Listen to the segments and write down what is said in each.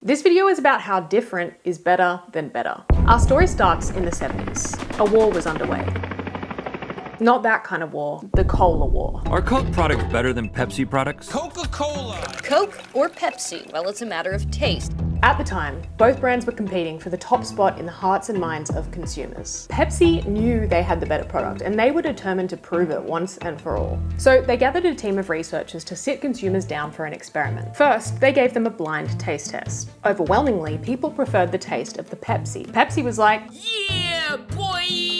This video is about how different is better than better. Our story starts in the 70s. A war was underway. Not that kind of war, the Cola War. Are Coke products better than Pepsi products? Coca-Cola! Coke or Pepsi? Well, it's a matter of taste. At the time, both brands were competing for the top spot in the hearts and minds of consumers. Pepsi knew they had the better product, and they were determined to prove it once and for all. So they gathered a team of researchers to sit consumers down for an experiment. First, they gave them a blind taste test. Overwhelmingly, people preferred the taste of the Pepsi. Pepsi was like, Yeah, boy!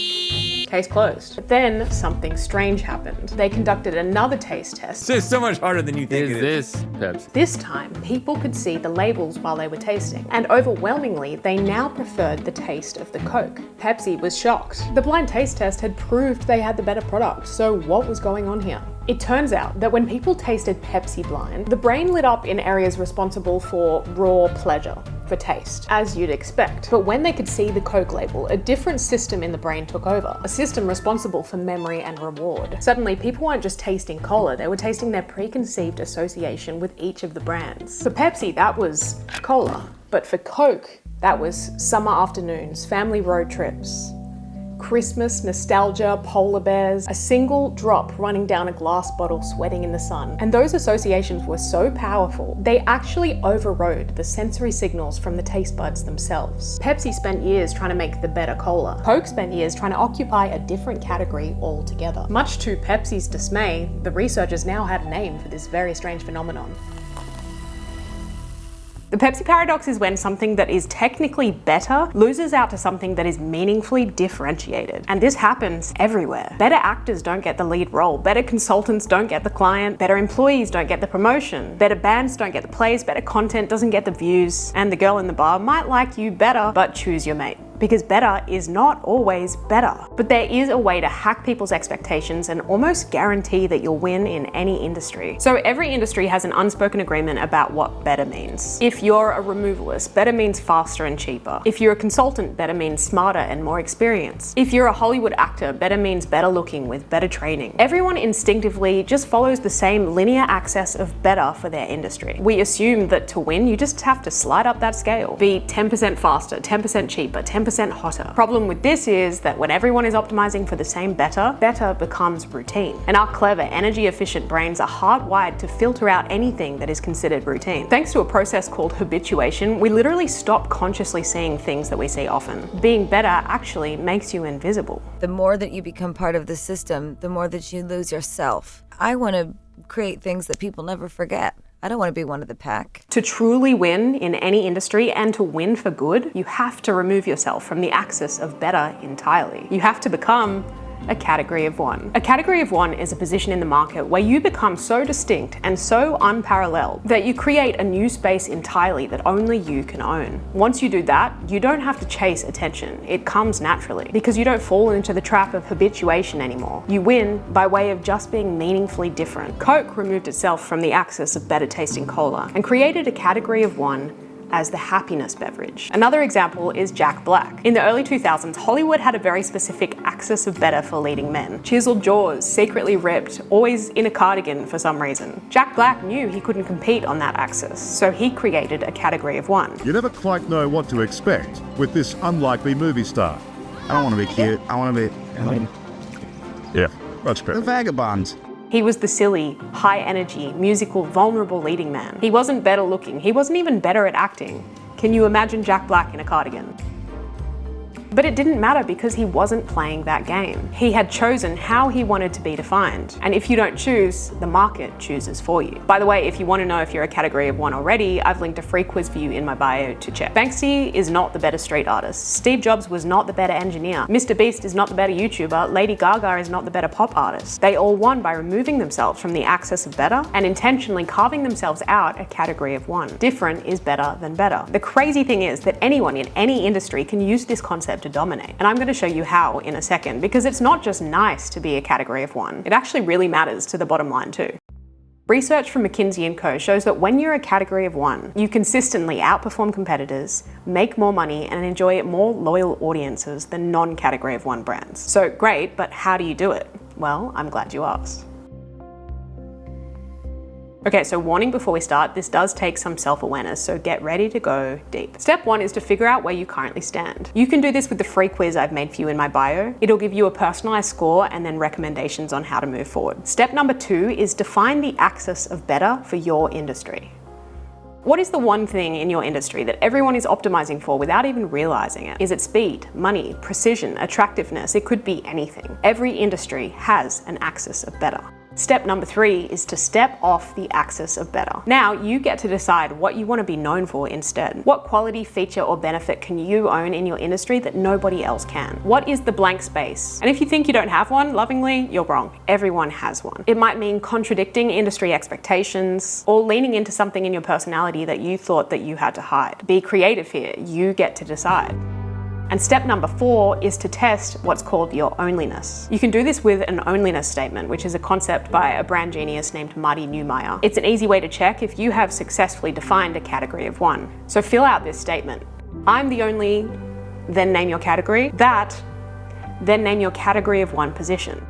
case closed. But then something strange happened. They conducted another taste test. It's so much harder than you think it is. Pepsi? This time, people could see the labels while they were tasting, and overwhelmingly, they now preferred the taste of the Coke. Pepsi was shocked. The blind taste test had proved they had the better product, so what was going on here? It turns out that when people tasted Pepsi blind, the brain lit up in areas responsible for raw pleasure, for taste, as you'd expect. But when they could see the Coke label, a different system in the brain took over, a system responsible for memory and reward. Suddenly, people weren't just tasting cola, they were tasting their preconceived association with each of the brands. For Pepsi, that was cola. But for Coke, that was summer afternoons, family road trips, Christmas, nostalgia, polar bears, a single drop running down a glass bottle sweating in the sun. And those associations were so powerful, they actually overrode the sensory signals from the taste buds themselves. Pepsi spent years trying to make the better cola. Coke spent years trying to occupy a different category altogether. Much to Pepsi's dismay, the researchers now had a name for this very strange phenomenon. The Pepsi Paradox is when something that is technically better loses out to something that is meaningfully differentiated. And this happens everywhere. Better actors don't get the lead role, better consultants don't get the client, better employees don't get the promotion, better bands don't get the plays, better content doesn't get the views, and the girl in the bar might like you better, but choose your mate. Because better is not always better. But there is a way to hack people's expectations and almost guarantee that you'll win in any industry. So every industry has an unspoken agreement about what better means. If you're a removalist, better means faster and cheaper. If you're a consultant, better means smarter and more experienced. If you're a Hollywood actor, better means better looking with better training. Everyone instinctively just follows the same linear axis of better for their industry. We assume that to win, you just have to slide up that scale. Be 10% faster, 10% cheaper, 10% hotter. Problem with this is that when everyone is optimizing for the same better becomes routine. And our clever, energy efficient brains are hardwired to filter out anything that is considered routine. Thanks to a process called habituation, we literally stop consciously seeing things that we see often. Being better actually makes you invisible. The more that you become part of the system, the more that you lose yourself. I want to create things that people never forget. I don't want to be one of the pack. To truly win in any industry and to win for good, you have to remove yourself from the axis of better entirely. You have to become a category of one. A category of one is a position in the market where you become so distinct and so unparalleled that you create a new space entirely that only you can own. Once you do that, you don't have to chase attention. It comes naturally because you don't fall into the trap of habituation anymore. You win by way of just being meaningfully different. Coke removed itself from the axis of better tasting cola and created a category of one as the happiness beverage. Another example is Jack Black. In the early 2000s, Hollywood had a very specific axis of better for leading men. Chiseled jaws, secretly ripped, always in a cardigan for some reason. Jack Black knew he couldn't compete on that axis, so he created a category of one. You never quite know what to expect with this unlikely movie star. I don't want to be cute. I want to be Yeah, that's a better. vagabond. He was the silly, high energy, musical, vulnerable leading man. He wasn't better looking. He wasn't even better at acting. Can you imagine Jack Black in a cardigan? But it didn't matter because he wasn't playing that game. He had chosen how he wanted to be defined. And if you don't choose, the market chooses for you. By the way, if you want to know if you're a category of one already, I've linked a free quiz for you in my bio to check. Banksy is not the better street artist. Steve Jobs was not the better engineer. Mr. Beast is not the better YouTuber. Lady Gaga is not the better pop artist. They all won by removing themselves from the axis of better and intentionally carving themselves out a category of one. Different is better than better. The crazy thing is that anyone in any industry can use this concept to dominate. And I'm going to show you how in a second, because it's not just nice to be a category of one. It actually really matters to the bottom line too. Research from McKinsey & Co shows that when you're a category of one, you consistently outperform competitors, make more money, and enjoy more loyal audiences than non-category of one brands. So great, but how do you do it? Well, I'm glad you asked. Okay, so warning before we start, this does take some self-awareness, so get ready to go deep. Step 1 is to figure out where you currently stand. You can do this with the free quiz I've made for you in my bio. It'll give you a personalized score and then recommendations on how to move forward. Step number 2 is define the axis of better for your industry. What is the one thing in your industry that everyone is optimizing for without even realizing it? Is it speed, money, precision, attractiveness? It could be anything. Every industry has an axis of better. Step number 3 is to step off the axis of better. Now you get to decide what you want to be known for instead. What quality, feature, or benefit can you own in your industry that nobody else can? What is the blank space? And if you think you don't have one, lovingly, you're wrong. Everyone has one. It might mean contradicting industry expectations or leaning into something in your personality that you thought that you had to hide. Be creative here. You get to decide. And step number 4 is to test what's called your onlyness. You can do this with an onlyness statement, which is a concept by a brand genius named Marty Neumeier. It's an easy way to check if you have successfully defined a category of one. So fill out this statement. I'm the only, then name your category. That, then name your category of one position.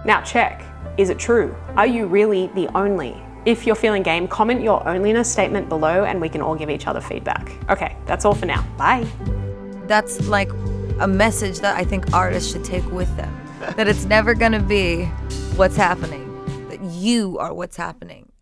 Now check, is it true? Are you really the only? If you're feeling game, comment your onlyness statement below and we can all give each other feedback. Okay, that's all for now. Bye. That's like a message that I think artists should take with them. That it's never gonna be what's happening, that you are what's happening.